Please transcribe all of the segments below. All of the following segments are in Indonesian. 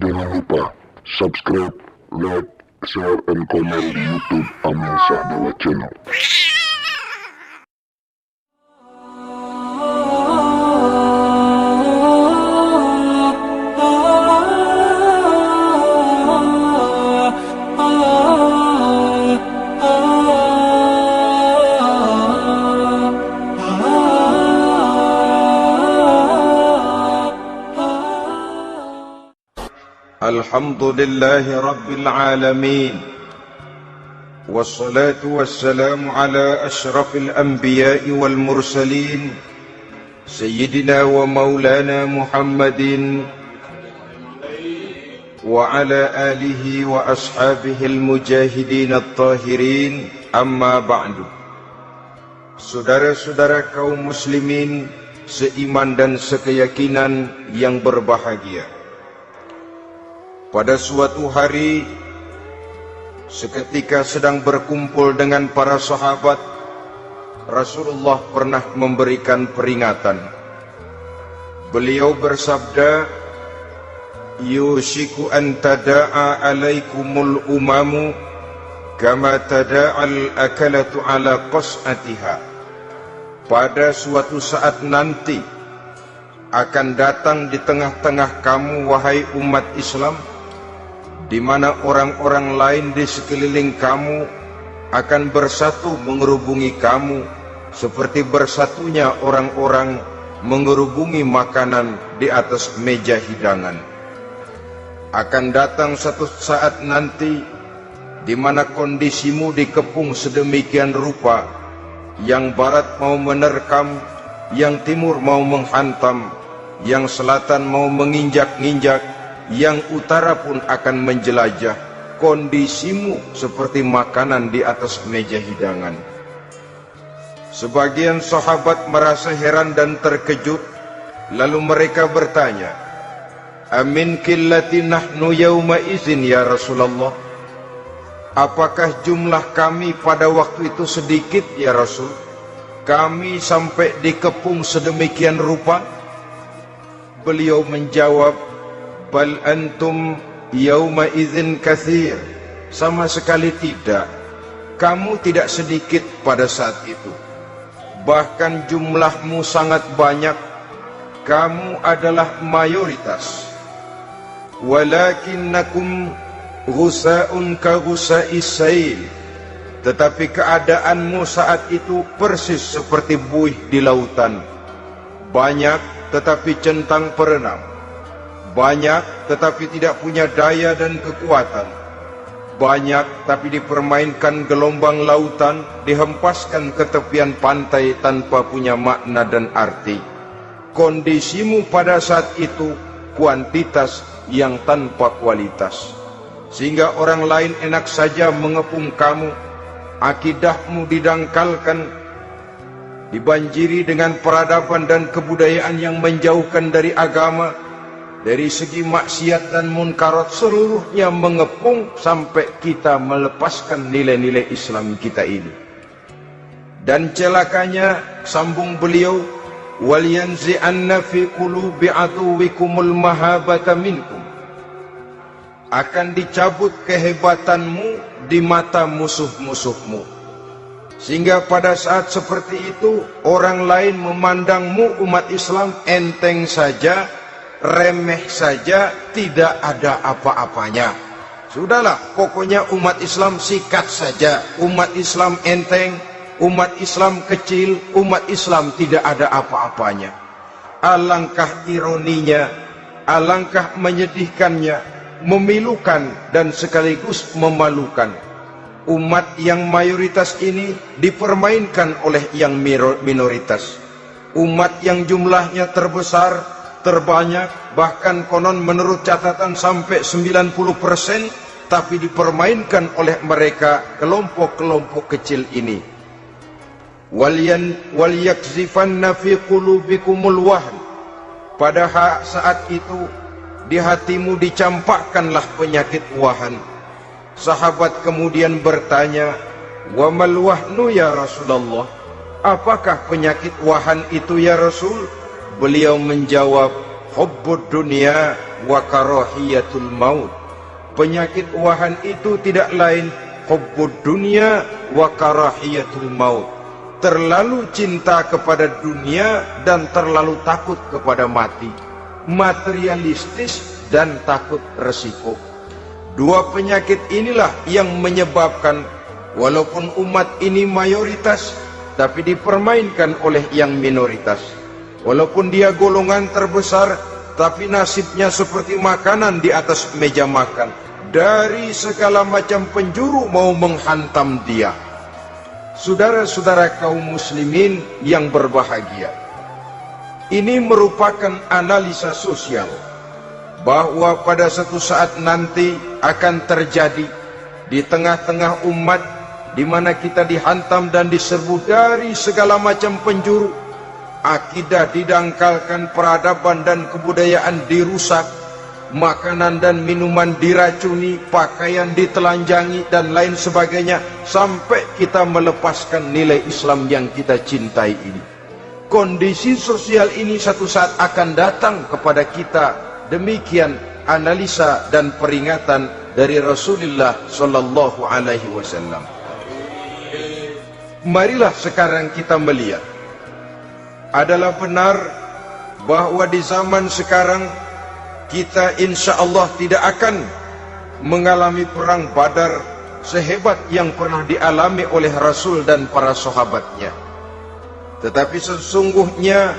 Jangan lupa subscribe, like, share, and comment di YouTube Amin Sahdawa Channel. Alhamdulillahi Rabbil Alamin, wassalatu wassalamu ala ashrafil anbiya'i wal mursalin, Sayyidina wa maulana Muhammadin wa ala alihi wa ashabihi al-mujahidin at-tahirin, amma ba'du. Saudara-saudara kaum muslimin seiman dan sekeyakinan yang berbahagia, pada suatu hari, seketika sedang berkumpul dengan para sahabat, Rasulullah pernah memberikan peringatan. Beliau bersabda, "Yushiku an tada'a alaikumul umamu kama tada'al akalatu ala qas'atiha." Pada suatu saat nanti akan datang di tengah-tengah kamu, wahai umat Islam, di mana orang-orang lain di sekeliling kamu akan bersatu mengerubungi kamu seperti bersatunya orang-orang mengerubungi makanan di atas meja hidangan. Akan datang satu saat nanti di mana kondisimu dikepung sedemikian rupa, yang barat mau menerkam, yang timur mau menghantam, yang selatan mau menginjak-injak, yang utara pun akan menjelajah. Kondisimu seperti makanan di atas meja hidangan. Sebagian sahabat merasa heran dan terkejut, lalu mereka bertanya, "Amin qillati nahnu yauma izin ya Rasulullah?" Apakah jumlah kami pada waktu itu sedikit ya Rasul? Kami sampai dikepung sedemikian rupa? Beliau menjawab, "Bal antum yauma idzin katsir." Sama sekali tidak. Kamu tidak sedikit pada saat itu. Bahkan jumlahmu sangat banyak. Kamu adalah mayoritas. Walakinnakum ghusa'un ka ghusa'is sail. Tetapi keadaanmu saat itu persis seperti buih di lautan. Banyak tetapi centang perenang. Banyak tetapi tidak punya daya dan kekuatan. Banyak tapi dipermainkan gelombang lautan, dihempaskan ke tepian pantai tanpa punya makna dan arti. Kondisimu pada saat itu kuantitas yang tanpa kualitas, sehingga orang lain enak saja mengepung kamu. Akidahmu didangkalkan, dibanjiri dengan peradaban dan kebudayaan yang menjauhkan dari agama. Dari segi maksiat dan munkarat seluruhnya mengepung sampai kita melepaskan nilai-nilai Islam kita ini. Dan celakanya, sambung beliau, "Wal yanzi'anna fi qulubi aduwikumul mahabata minkum." Akan dicabut kehebatanmu di mata musuh-musuhmu, sehingga pada saat seperti itu orang lain memandangmu umat Islam enteng saja, remeh saja, tidak ada apa-apanya. Sudahlah, pokoknya umat Islam sikat saja. Umat Islam enteng, umat Islam kecil, umat Islam tidak ada apa-apanya. Alangkah ironinya, alangkah menyedihkannya, memilukan dan sekaligus memalukan. Umat yang mayoritas ini dipermainkan oleh yang minoritas. Umat yang jumlahnya terbesar, terbanyak, bahkan konon menurut catatan sampai 90%, tapi dipermainkan oleh mereka kelompok-kelompok kecil ini. Wal yakzifanna fi qulubikumul wahn. Pada saat itu di hatimu dicampakkanlah penyakit wahan. Sahabat kemudian bertanya, "Wa mal wahnu ya Rasulullah?" Apakah penyakit wahan itu ya Rasul? Beliau menjawab, hubbud dunya wa karahiyatul maut. Penyakit wahan itu tidak lain hubbud dunya wa karahiyatul maut. Terlalu cinta kepada dunia dan terlalu takut kepada mati. Materialistis dan takut resiko. Dua penyakit inilah yang menyebabkan walaupun umat ini mayoritas, tapi dipermainkan oleh yang minoritas. Walaupun dia golongan terbesar, tapi nasibnya seperti makanan di atas meja makan. Dari segala macam penjuru mau menghantam dia. Saudara-saudara kaum muslimin yang berbahagia, ini merupakan analisa sosial bahwa pada satu saat nanti akan terjadi di tengah-tengah umat di mana kita dihantam dan diserbu dari segala macam penjuru. Akidah didangkalkan, peradaban dan kebudayaan dirusak, makanan dan minuman diracuni, pakaian ditelanjangi dan lain sebagainya, sampai kita melepaskan nilai Islam yang kita cintai ini. Kondisi sosial ini satu saat akan datang kepada kita. Demikian analisa dan peringatan dari Rasulullah sallallahu alaihi wasallam. Marilah sekarang kita melihat, adalah benar bahwa di zaman sekarang kita insya Allah tidak akan mengalami perang Badar sehebat yang pernah dialami oleh Rasul dan para sahabatnya. Tetapi sesungguhnya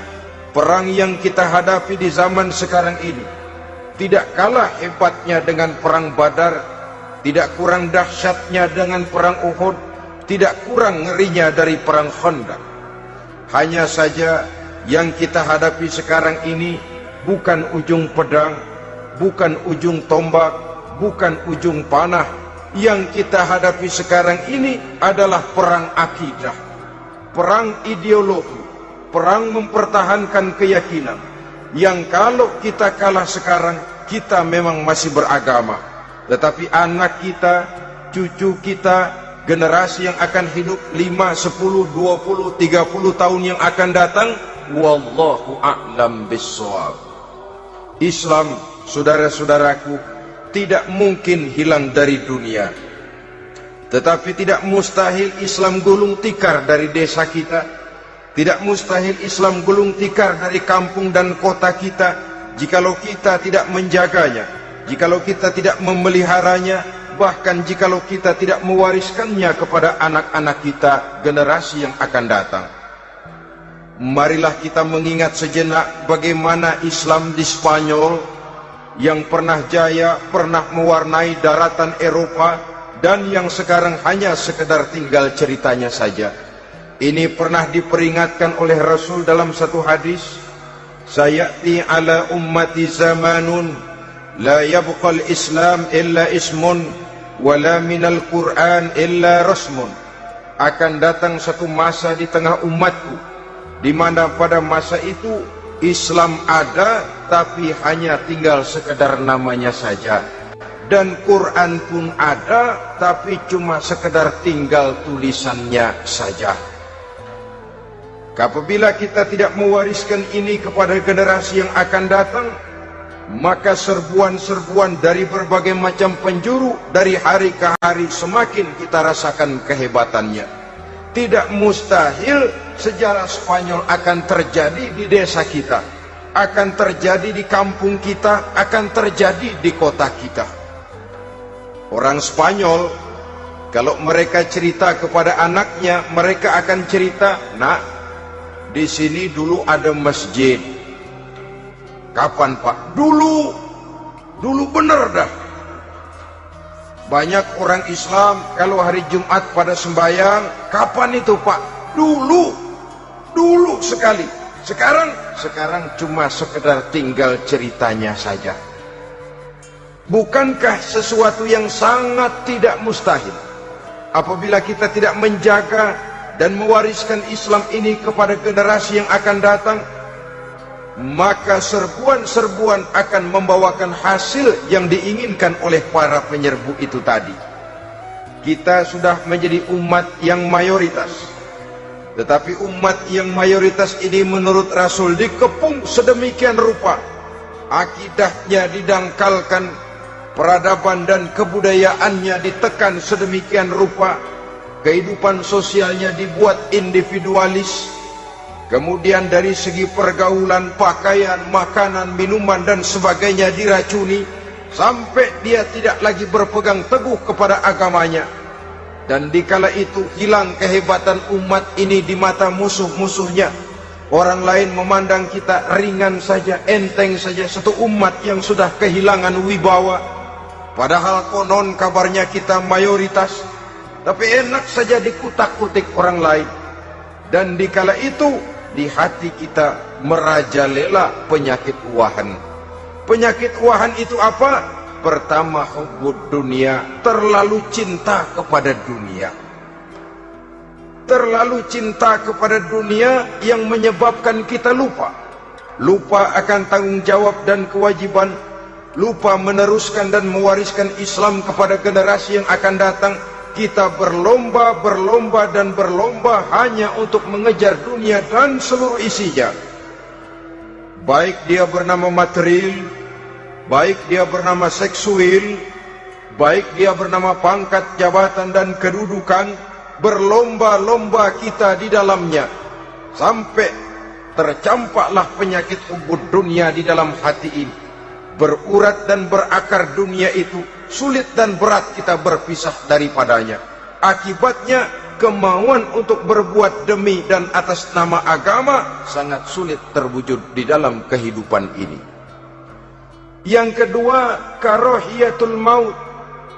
perang yang kita hadapi di zaman sekarang ini tidak kalah hebatnya dengan perang Badar, tidak kurang dahsyatnya dengan perang Uhud, tidak kurang ngerinya dari perang Khandaq. Hanya saja yang kita hadapi sekarang ini bukan ujung pedang, bukan ujung tombak, bukan ujung panah. Yang kita hadapi sekarang ini adalah perang akidah, perang ideologi, perang mempertahankan keyakinan. Yang kalau kita kalah sekarang, kita memang masih beragama. Tetapi anak kita, cucu kita, generasi yang akan hidup 5, 10, 20, 30 tahun yang akan datang, wallahu a'lam bissawab. Islam, saudara-saudaraku, tidak mungkin hilang dari dunia. Tetapi tidak mustahil Islam gulung tikar dari desa kita. Tidak mustahil Islam gulung tikar dari kampung dan kota kita, jikalau kita tidak menjaganya, jikalau kita tidak memeliharanya, bahkan jikalau kita tidak mewariskannya kepada anak-anak kita, generasi yang akan datang. Marilah kita mengingat sejenak bagaimana Islam di Spanyol yang pernah jaya, pernah mewarnai daratan Eropa, dan yang sekarang hanya sekedar tinggal ceritanya saja. Ini pernah diperingatkan oleh Rasul dalam satu hadis, sayati ala ummati zamanun la yabqal Islam illa ismun wala minal Quran illa rasmun. Akan datang satu masa di tengah umatku di mana pada masa itu Islam ada tapi hanya tinggal sekedar namanya saja, dan Quran pun ada tapi cuma sekedar tinggal tulisannya saja. Apabila kita tidak mewariskan ini kepada generasi yang akan datang, maka serbuan-serbuan dari berbagai macam penjuru dari hari ke hari semakin kita rasakan kehebatannya. Tidak mustahil sejarah Spanyol akan terjadi di desa kita, akan terjadi di kampung kita, akan terjadi di kota kita. Orang Spanyol, kalau mereka cerita kepada anaknya, mereka akan cerita, nak, di sini dulu ada masjid. Kapan Pak? Dulu bener dah. Banyak orang Islam kalau hari Jumat pada sembahyang, kapan itu Pak? Dulu sekali. Sekarang cuma sekedar tinggal ceritanya saja. Bukankah sesuatu yang sangat tidak mustahil apabila kita tidak menjaga dan mewariskan Islam ini kepada generasi yang akan datang, maka serbuan-serbuan akan membawakan hasil yang diinginkan oleh para penyerbu itu tadi. Kita sudah menjadi umat yang mayoritas, tetapi umat yang mayoritas ini menurut Rasul dikepung sedemikian rupa akidahnya didangkalkan, peradaban dan kebudayaannya ditekan sedemikian rupa, kehidupan sosialnya dibuat individualis, kemudian dari segi pergaulan, pakaian, makanan, minuman dan sebagainya diracuni, sampai dia tidak lagi berpegang teguh kepada agamanya. Dan dikala itu hilang kehebatan umat ini di mata musuh-musuhnya. Orang lain memandang kita ringan saja, enteng saja, satu umat yang sudah kehilangan wibawa. Padahal konon kabarnya kita mayoritas, tapi enak saja dikutak-kutik orang lain. Dan dikala itu di hati kita merajalela penyakit wahan. Penyakit wahan itu apa? Pertama, hubbud dunia, terlalu cinta kepada dunia. Terlalu cinta kepada dunia yang menyebabkan kita lupa akan tanggung jawab dan kewajiban, lupa meneruskan dan mewariskan Islam kepada generasi yang akan datang. Kita berlomba hanya untuk mengejar dunia dan seluruh isinya. Baik dia bernama material, baik dia bernama seksual, baik dia bernama pangkat, jabatan dan kedudukan, berlomba-lomba kita di dalamnya. Sampai tercampaklah penyakit hubbud dunia di dalam hati ini. Berurat dan berakar dunia itu, sulit dan berat kita berpisah daripadanya. Akibatnya kemauan untuk berbuat demi dan atas nama agama sangat sulit terwujud di dalam kehidupan ini. Yang kedua, karahiyatul maut,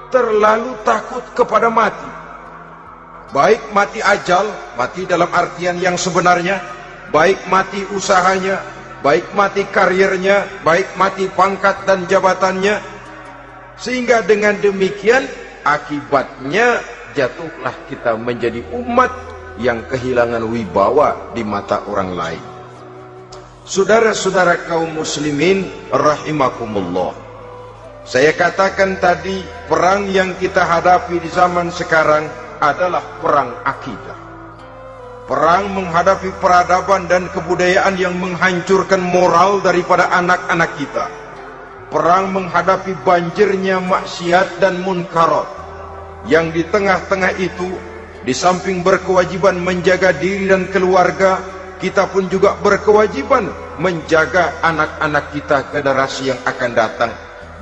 terlalu takut kepada mati. Baik mati ajal, mati dalam artian yang sebenarnya, baik mati usahanya, baik mati karirnya, baik mati pangkat dan jabatannya. Sehingga dengan demikian akibatnya jatuhlah kita menjadi umat yang kehilangan wibawa di mata orang lain. Saudara-saudara kaum muslimin rahimakumullah, saya katakan tadi, perang yang kita hadapi di zaman sekarang adalah perang akidah. Perang menghadapi peradaban dan kebudayaan yang menghancurkan moral daripada anak-anak kita. Perang menghadapi banjirnya maksiat dan munkarat, yang di tengah-tengah itu, di samping berkewajiban menjaga diri dan keluarga, kita pun juga berkewajiban menjaga anak-anak kita, generasi yang akan datang,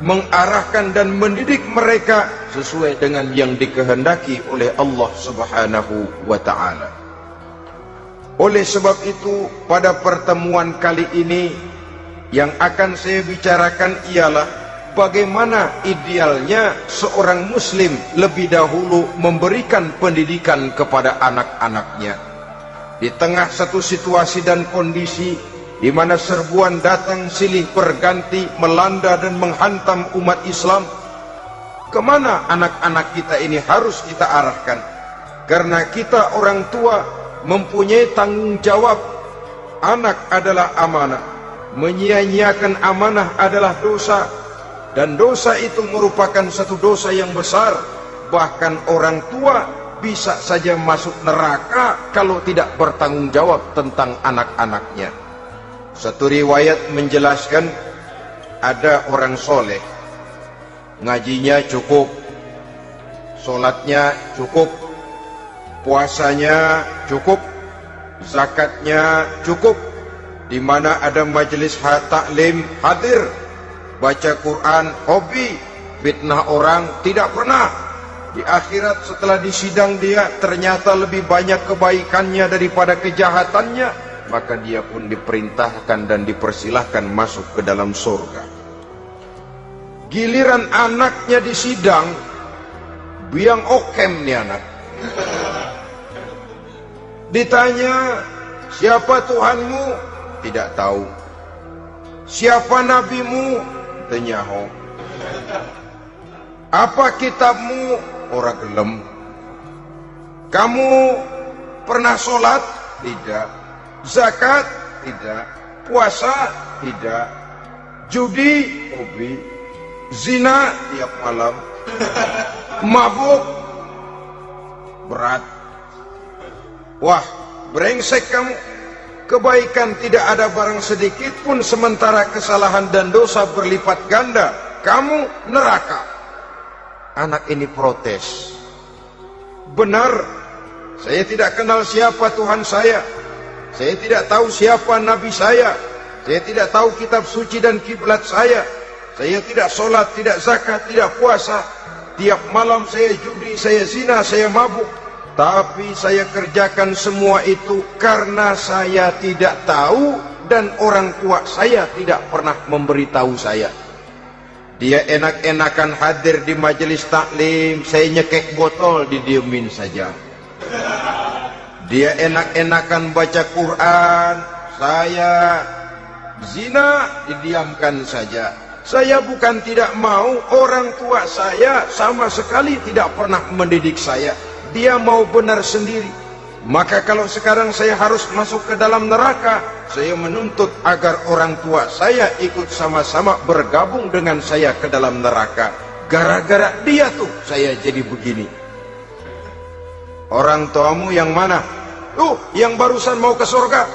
mengarahkan dan mendidik mereka sesuai dengan yang dikehendaki oleh Allah Subhanahu wa ta'ala. Oleh sebab itu, pada pertemuan kali ini yang akan saya bicarakan ialah bagaimana idealnya seorang muslim lebih dahulu memberikan pendidikan kepada anak-anaknya. Di tengah satu situasi dan kondisi di mana serbuan datang silih berganti melanda dan menghantam umat Islam, kemana anak-anak kita ini harus kita arahkan? Karena kita orang tua mempunyai tanggung jawab. Anak adalah amanah, menyia-nyiakan amanah adalah dosa, dan dosa itu merupakan satu dosa yang besar. Bahkan orang tua bisa saja masuk neraka kalau tidak bertanggung jawab tentang anak-anaknya. Satu riwayat menjelaskan, ada orang soleh, ngajinya cukup, sholatnya cukup, puasanya cukup, zakatnya cukup, di mana ada majelis taklim hadir, baca Quran hobi, fitnah orang tidak pernah. Di akhirat setelah disidang dia ternyata lebih banyak kebaikannya daripada kejahatannya, maka dia pun diperintahkan dan dipersilahkan masuk ke dalam surga. Giliran anaknya disidang, biang okem nih anak. Ditanya, siapa Tuhanmu? Tidak tahu. Siapa nabimu? Tenyaho. Apa kitabmu? Ora gelem. Kamu pernah sholat? Tidak. Zakat? Tidak. Puasa? Tidak. Judi? Hobi. Zina? Tiap malam. Mabuk? Berat. Wah, brengsek kamu. kebaikan tidak ada barang sedikit pun, sementara kesalahan dan dosa berlipat ganda, kamu neraka. Anak ini protes. Benar, saya tidak kenal siapa Tuhan saya tidak tahu siapa Nabi saya tidak tahu kitab suci dan kiblat saya tidak sholat, tidak zakat, tidak puasa. Tiap malam saya judi, saya zina, saya mabuk. Tapi saya kerjakan semua itu karena saya tidak tahu dan orang tua saya tidak pernah memberitahu saya. Dia enak-enakan hadir di majelis taklim, saya nyekek botol, didiemin saja. Dia enak-enakan baca Quran, saya zina, didiamkan saja. Saya bukan tidak mau, orang tua saya sama sekali tidak pernah mendidik saya. Dia mau benar sendiri. Maka kalau sekarang saya harus masuk ke dalam neraka, saya menuntut agar orang tua saya ikut sama-sama bergabung dengan saya ke dalam neraka. Gara-gara dia tuh saya jadi begini. Orang tuamu yang mana? Yang barusan mau ke surga.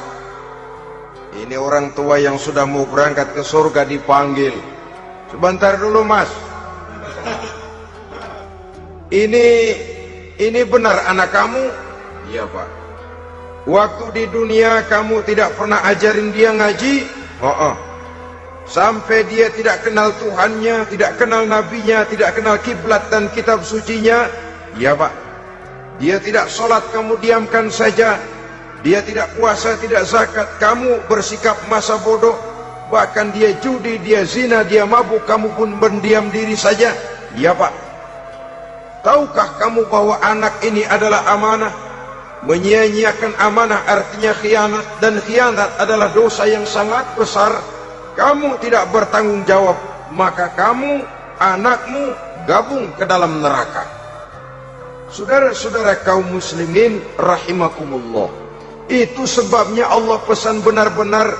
Ini orang tua yang sudah mau berangkat ke surga dipanggil. Sebentar dulu mas. Ini benar anak kamu? Iya pak. Waktu di dunia kamu tidak pernah ajarin dia ngaji? Sampai dia tidak kenal Tuhannya, tidak kenal nabinya, tidak kenal kiblat dan kitab sucinya? Iya pak. Dia tidak sholat, kamu diamkan saja. Dia tidak puasa, tidak zakat, kamu bersikap masa bodoh. Bahkan dia judi, dia zina, dia mabuk, kamu pun berdiam diri saja. Iya pak. Tahukah kamu bahwa anak ini adalah amanah? Menyia-nyiakan amanah artinya khianat, dan khianat adalah dosa yang sangat besar. Kamu tidak bertanggung jawab, maka kamu, anakmu gabung ke dalam neraka. Saudara-saudara kaum muslimin rahimakumullah, itu sebabnya Allah pesan benar-benar,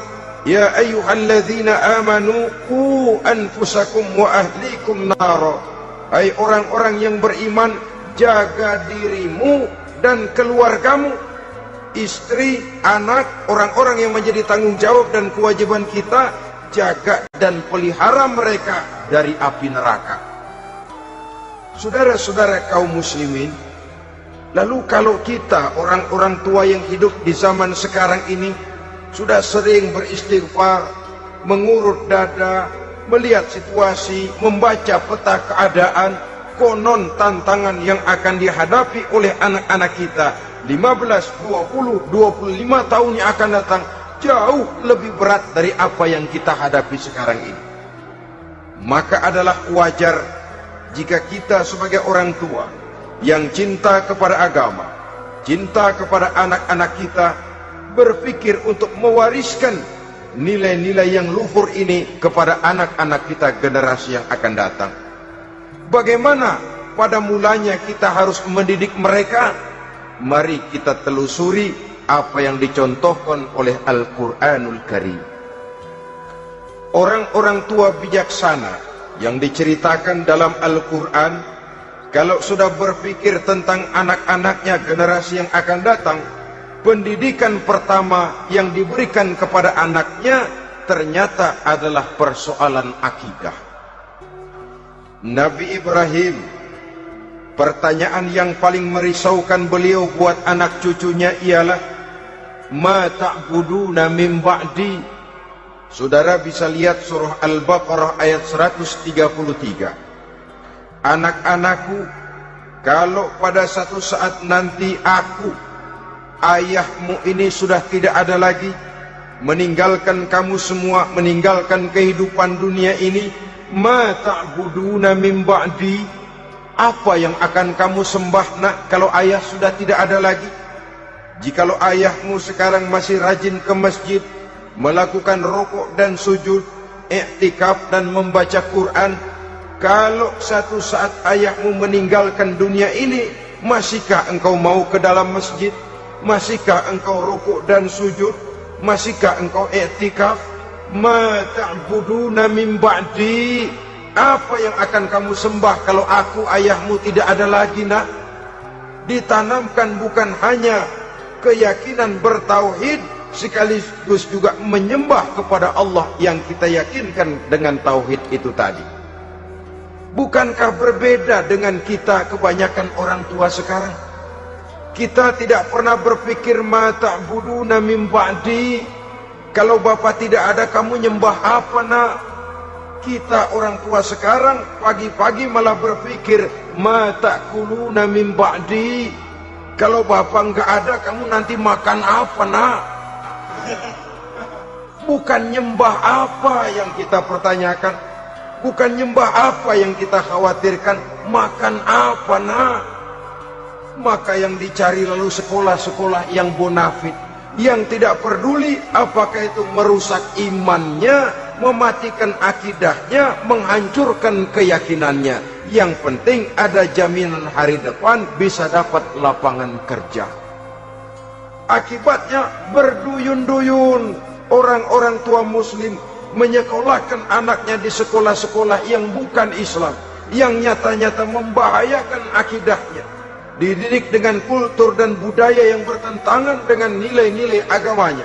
ya ayyuhalladzina amanu qu anfusakum wa ahlikum nara. Hai orang-orang yang beriman, jaga dirimu dan keluargamu, istri, anak, orang-orang yang menjadi tanggung jawab dan kewajiban kita, jaga dan pelihara mereka dari api neraka. Saudara-saudara kaum muslimin, lalu kalau kita orang-orang tua yang hidup di zaman sekarang ini sudah sering beristighfar, mengurut dada, melihat situasi, membaca peta keadaan, konon tantangan yang akan dihadapi oleh anak-anak kita 15, 20, 25 tahun yang akan datang jauh lebih berat dari apa yang kita hadapi sekarang ini. Maka adalah wajar jika kita sebagai orang tua yang cinta kepada agama, cinta kepada anak-anak kita, berpikir untuk mewariskan nilai-nilai yang luhur ini kepada anak-anak kita generasi yang akan datang. Bagaimana pada mulanya kita harus mendidik mereka? Mari kita telusuri apa yang dicontohkan oleh Al-Quranul Karim. Orang-orang tua bijaksana yang diceritakan dalam Al-Quran, kalau sudah berpikir tentang anak-anaknya generasi yang akan datang, pendidikan pertama yang diberikan kepada anaknya ternyata adalah persoalan akidah. Nabi Ibrahim, pertanyaan yang paling merisaukan beliau buat anak cucunya ialah, ma ta'buduna min ba'di. Saudara bisa lihat surah Al-Baqarah ayat 133. Anak-anakku, kalau pada satu saat nanti aku, ayahmu ini sudah tidak ada lagi, meninggalkan kamu semua, meninggalkan kehidupan dunia ini, ma ta'buduna min ba'di, apa yang akan kamu sembah nak kalau ayah sudah tidak ada lagi? Jikalau ayahmu sekarang masih rajin ke masjid, melakukan rukuk dan sujud, i'tikaf dan membaca Quran, kalau satu saat ayahmu meninggalkan dunia ini, masihkah engkau mau ke dalam masjid? Masihkah engkau rukuk dan sujud? Masihkah engkau i'tikaf? Ma ta'buduna min ba'di, apa yang akan kamu sembah kalau aku ayahmu tidak ada lagi nak? Ditanamkan bukan hanya keyakinan bertauhid, sekaligus juga menyembah kepada Allah yang kita yakinkan dengan tauhid itu tadi. Bukankah berbeda dengan kita kebanyakan orang tua sekarang? Kita tidak pernah berpikir ma ta'buduna min ba'di. Kalau bapak tidak ada, kamu nyembah apa nak? Kita orang tua sekarang pagi-pagi malah berpikir ma ta'kuluna min ba'di. Kalau bapak enggak ada, kamu nanti makan apa nak? Bukan nyembah apa yang kita pertanyakan, bukan nyembah apa yang kita khawatirkan, makan apa nak? Maka yang dicari lalu sekolah-sekolah yang bonafit, yang tidak peduli apakah itu merusak imannya, mematikan akidahnya, menghancurkan keyakinannya. Yang penting ada jaminan hari depan bisa dapat lapangan kerja. Akibatnya berduyun-duyun orang-orang tua muslim menyekolahkan anaknya di sekolah-sekolah yang bukan Islam, yang nyata-nyata membahayakan akidahnya, dididik dengan kultur dan budaya yang bertentangan dengan nilai-nilai agamanya.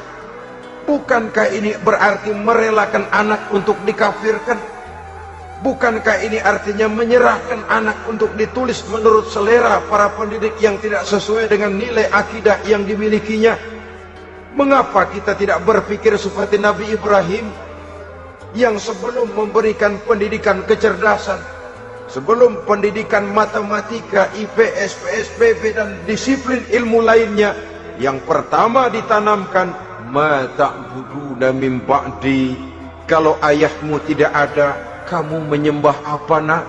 Bukankah ini berarti merelakan anak untuk dikafirkan? Bukankah ini artinya menyerahkan anak untuk ditulis menurut selera para pendidik yang tidak sesuai dengan nilai akidah yang dimilikinya? Mengapa kita tidak berpikir seperti Nabi Ibrahim yang sebelum memberikan pendidikan kecerdasan, sebelum pendidikan matematika, IPS, PSBB dan disiplin ilmu lainnya, yang pertama ditanamkan ma ta'buduna min ba'di. Kalau ayahmu tidak ada, kamu menyembah apa nak?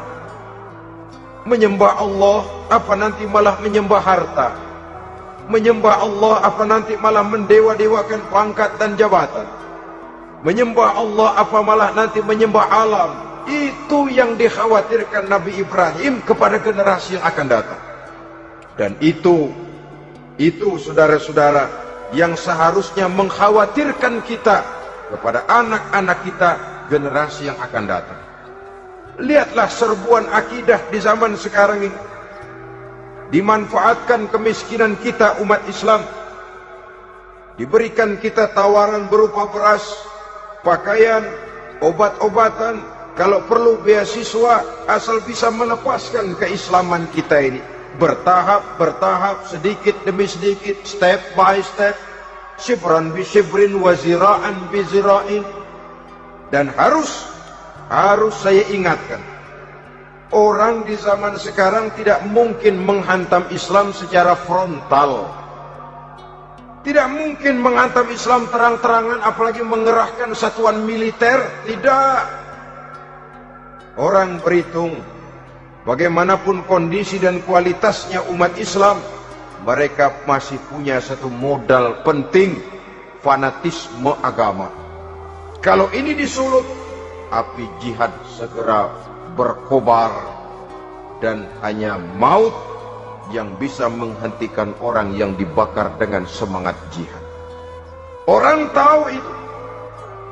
Menyembah Allah apa nanti malah menyembah harta? Menyembah Allah apa nanti malah mendewa-dewakan pangkat dan jabatan? Menyembah Allah apa malah nanti menyembah alam? Itu yang dikhawatirkan Nabi Ibrahim kepada generasi yang akan datang. Dan itu saudara-saudara yang seharusnya mengkhawatirkan kita kepada anak-anak kita, generasi yang akan datang. Lihatlah serbuan akidah di zaman sekarang ini. Dimanfaatkan kemiskinan kita umat Islam. Diberikan kita tawaran berupa beras, pakaian, obat-obatan, kalau perlu beasiswa, asal bisa melepaskan keislaman kita ini. Bertahap, sedikit demi sedikit, step by step, shibran bi shibrin wa zira'an bi zira'in. Dan harus saya ingatkan, orang di zaman sekarang tidak mungkin menghantam Islam secara frontal. Tidak mungkin menghantam Islam terang-terangan, apalagi mengerahkan satuan militer. Tidak. Orang berhitung, bagaimanapun kondisi dan kualitasnya umat Islam, mereka masih punya satu modal penting, fanatisme agama. Kalau ini disulut, api jihad segera berkobar, dan hanya maut yang bisa menghentikan orang yang dibakar dengan semangat jihad. Orang tahu itu.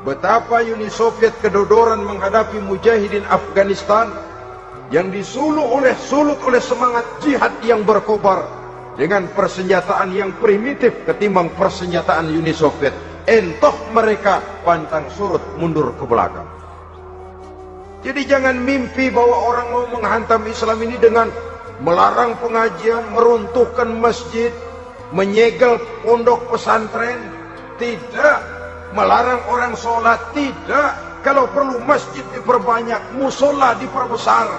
Betapa Uni Soviet kedodoran menghadapi mujahidin Afghanistan yang disulut oleh semangat jihad yang berkobar dengan persenjataan yang primitif ketimbang persenjataan Uni Soviet. Entah mereka pantang surut mundur ke belakang. Jadi jangan mimpi bahwa orang mau menghantam Islam ini dengan melarang pengajian, meruntuhkan masjid, menyegel pondok pesantren. Tidak. Melarang orang sholat. Tidak. Kalau perlu masjid diperbanyak, musola diperbesar.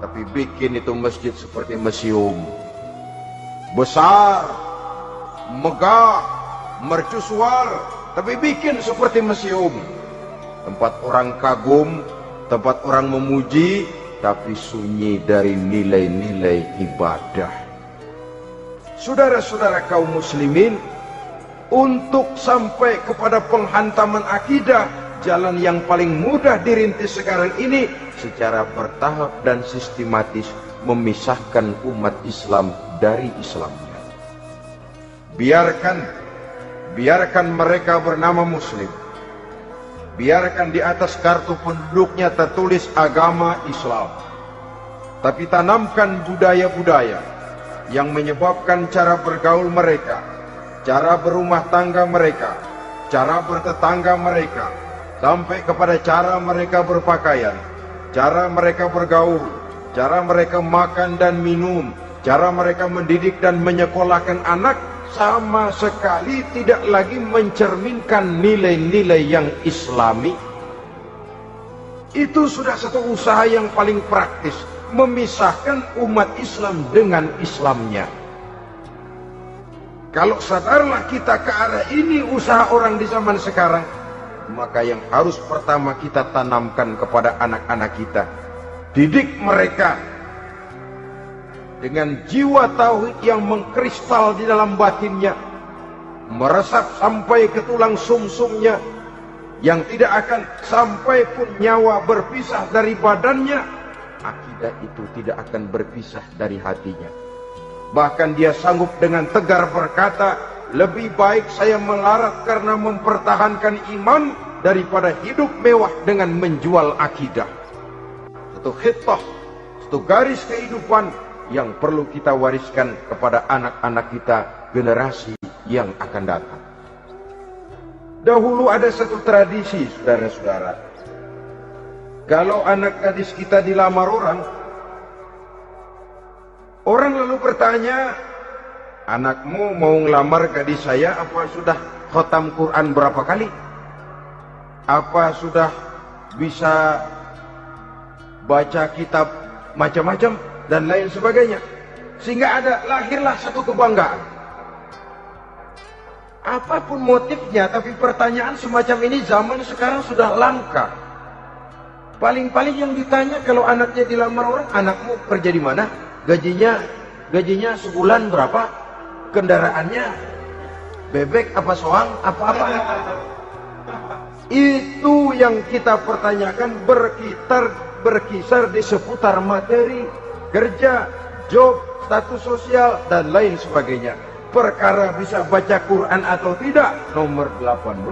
Tapi bikin itu masjid seperti museum. Besar, megah, mercusuar, tapi bikin seperti museum. Tempat orang kagum, tempat orang memuji, tapi sunyi dari nilai-nilai ibadah. Saudara-saudara kaum muslimin, untuk sampai kepada penghantaman akidah, jalan yang paling mudah dirintis sekarang ini secara bertahap dan sistematis, memisahkan umat Islam dari Islamnya. Biarkan mereka bernama muslim. Biarkan di atas kartu penduduknya tertulis agama Islam. Tapi tanamkan budaya-budaya yang menyebabkan cara bergaul mereka, cara berumah tangga mereka, cara bertetangga mereka, sampai kepada cara mereka berpakaian, cara mereka bergaul, cara mereka makan dan minum, cara mereka mendidik dan menyekolahkan anak, sama sekali tidak lagi mencerminkan nilai-nilai yang islami. Itu sudah satu usaha yang paling praktis, memisahkan umat Islam dengan Islamnya. Kalau sadarlah kita ke arah ini usaha orang di zaman sekarang, maka yang harus pertama kita tanamkan kepada anak-anak kita, didik mereka dengan jiwa tauhid yang mengkristal di dalam batinnya, meresap sampai ke tulang sumsumnya, yang tidak akan sampai pun nyawa berpisah dari badannya, akidah itu tidak akan berpisah dari hatinya. Bahkan dia sanggup dengan tegar berkata, lebih baik saya melarat karena mempertahankan iman daripada hidup mewah dengan menjual akidah. Satu khitah, satu garis kehidupan yang perlu kita wariskan kepada anak-anak kita, generasi yang akan datang. Dahulu ada satu tradisi, saudara-saudara. Kalau anak gadis kita dilamar orang lalu bertanya, anakmu mau ngelamar gadis saya, apa sudah khatam Quran berapa kali? Apa sudah bisa baca kitab macam-macam dan lain sebagainya? Sehingga lahirlah satu kebanggaan. Apapun motifnya, tapi pertanyaan semacam ini zaman sekarang sudah langka. Paling-paling yang ditanya kalau anaknya dilamar orang, anakmu kerja di mana? Gajinya sebulan berapa? Kendaraannya bebek apa soang? Apa-apa? Itu yang kita pertanyakan, berkisar di seputar materi, kerja, job, status sosial, dan lain sebagainya. Perkara bisa baca Quran atau tidak, nomor 18.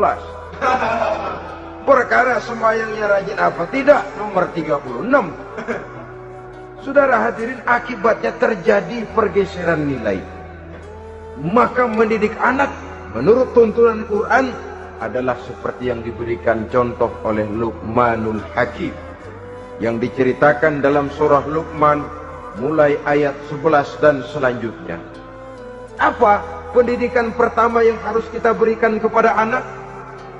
Perkara sembahyangnya rajin apa tidak, nomor 36. Saudara hadirin, akibatnya terjadi pergeseran nilai. Maka mendidik anak menurut tuntunan Quran adalah seperti yang diberikan contoh oleh Luqmanul Hakim, yang diceritakan dalam surah Luqman mulai ayat 11 dan selanjutnya. Apa pendidikan pertama yang harus kita berikan kepada anak?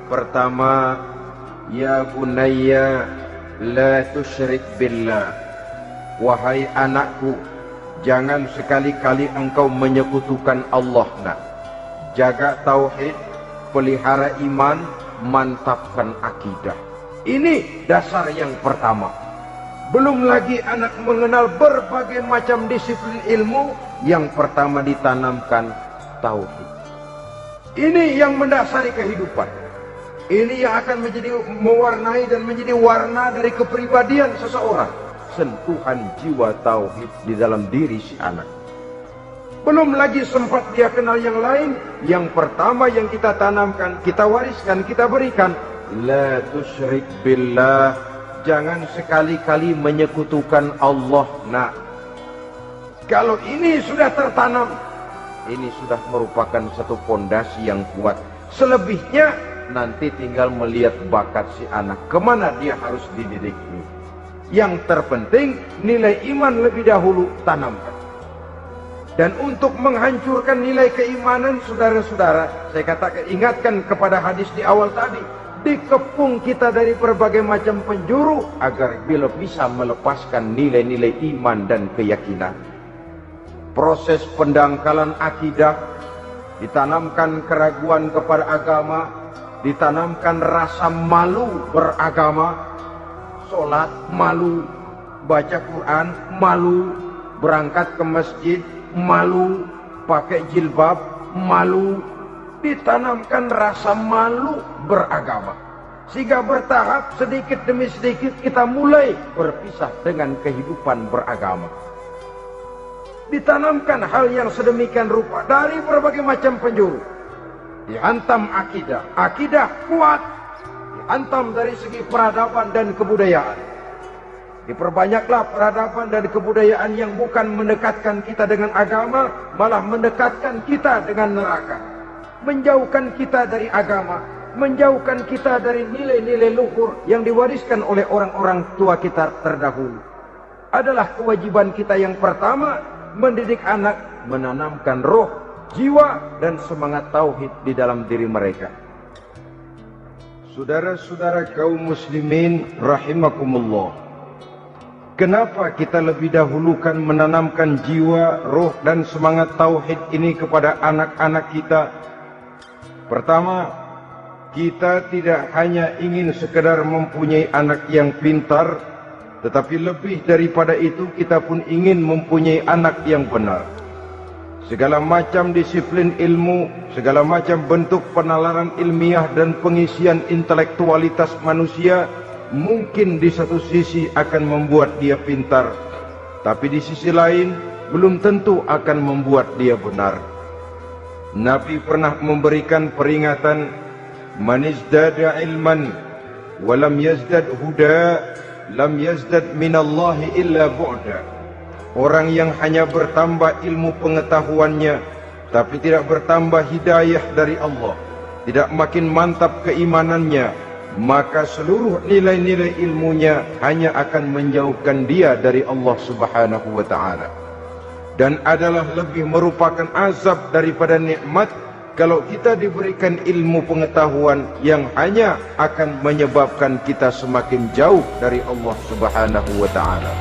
Pertama, ya bunayya la tusyrik billah. Wahai anakku, jangan sekali-kali engkau menyekutukan Allah. Nak, jaga tauhid, pelihara iman, mantapkan akidah. Ini dasar yang pertama. Belum lagi anak mengenal berbagai macam disiplin ilmu, yang pertama ditanamkan tauhid. Ini yang mendasari kehidupan. Ini yang akan mewarnai dan menjadi warna dari kepribadian seseorang. Sentuhan jiwa tauhid di dalam diri si anak. Belum lagi sempat dia kenal yang lain. Yang pertama yang kita tanamkan, kita wariskan, kita berikan, la tusyrik billah. Jangan sekali-kali menyekutukan Allah. Nah, kalau ini sudah tertanam, ini sudah merupakan satu fondasi yang kuat. Selebihnya nanti tinggal melihat bakat si anak, kemana dia harus dididik. Yang terpenting nilai iman lebih dahulu tanamkan. Dan untuk menghancurkan nilai keimanan, saudara-saudara, saya katakan, ingatkan kepada hadis di awal tadi, dikepung kita dari berbagai macam penjuru agar bila bisa melepaskan nilai-nilai iman dan keyakinan. Proses pendangkalan akidah, ditanamkan keraguan kepada agama, ditanamkan rasa malu beragama, sholat malu, baca Quran malu, berangkat ke masjid malu, pakai jilbab malu. Ditanamkan rasa malu beragama, sehingga bertahap sedikit demi sedikit kita mulai berpisah dengan kehidupan beragama. Ditanamkan hal yang sedemikian rupa dari berbagai macam penjuru. Dihantam akidah kuat, dihantam dari segi peradaban dan kebudayaan. Diperbanyaklah peradaban dan kebudayaan yang bukan mendekatkan kita dengan agama, malah mendekatkan kita dengan neraka. menjauhkan kita dari agama, menjauhkan kita dari nilai-nilai luhur yang diwariskan oleh orang-orang tua kita terdahulu. Adalah kewajiban kita yang pertama, mendidik anak, menanamkan roh, jiwa, dan semangat tauhid di dalam diri mereka. Saudara-saudara kaum muslimin rahimakumullah, kenapa kita lebih dahulukan menanamkan jiwa, roh, dan semangat tauhid ini kepada anak-anak kita? Pertama, kita tidak hanya ingin sekedar mempunyai anak yang pintar, tetapi lebih daripada itu kita pun ingin mempunyai anak yang benar. Segala macam disiplin ilmu, segala macam bentuk penalaran ilmiah dan pengisian intelektualitas manusia mungkin di satu sisi akan membuat dia pintar, tapi di sisi lain belum tentu akan membuat dia benar. Nabi pernah memberikan peringatan, man izdada ilman walam yazdad huda lam yazdad minallahi illa bu'da. Orang yang hanya bertambah ilmu pengetahuannya tapi tidak bertambah hidayah dari Allah, tidak makin mantap keimanannya, maka seluruh nilai-nilai ilmunya hanya akan menjauhkan dia dari Allah Subhanahu wa ta'ala. Dan adalah lebih merupakan azab daripada nikmat kalau kita diberikan ilmu pengetahuan yang hanya akan menyebabkan kita semakin jauh dari Allah Subhanahu wa ta'ala.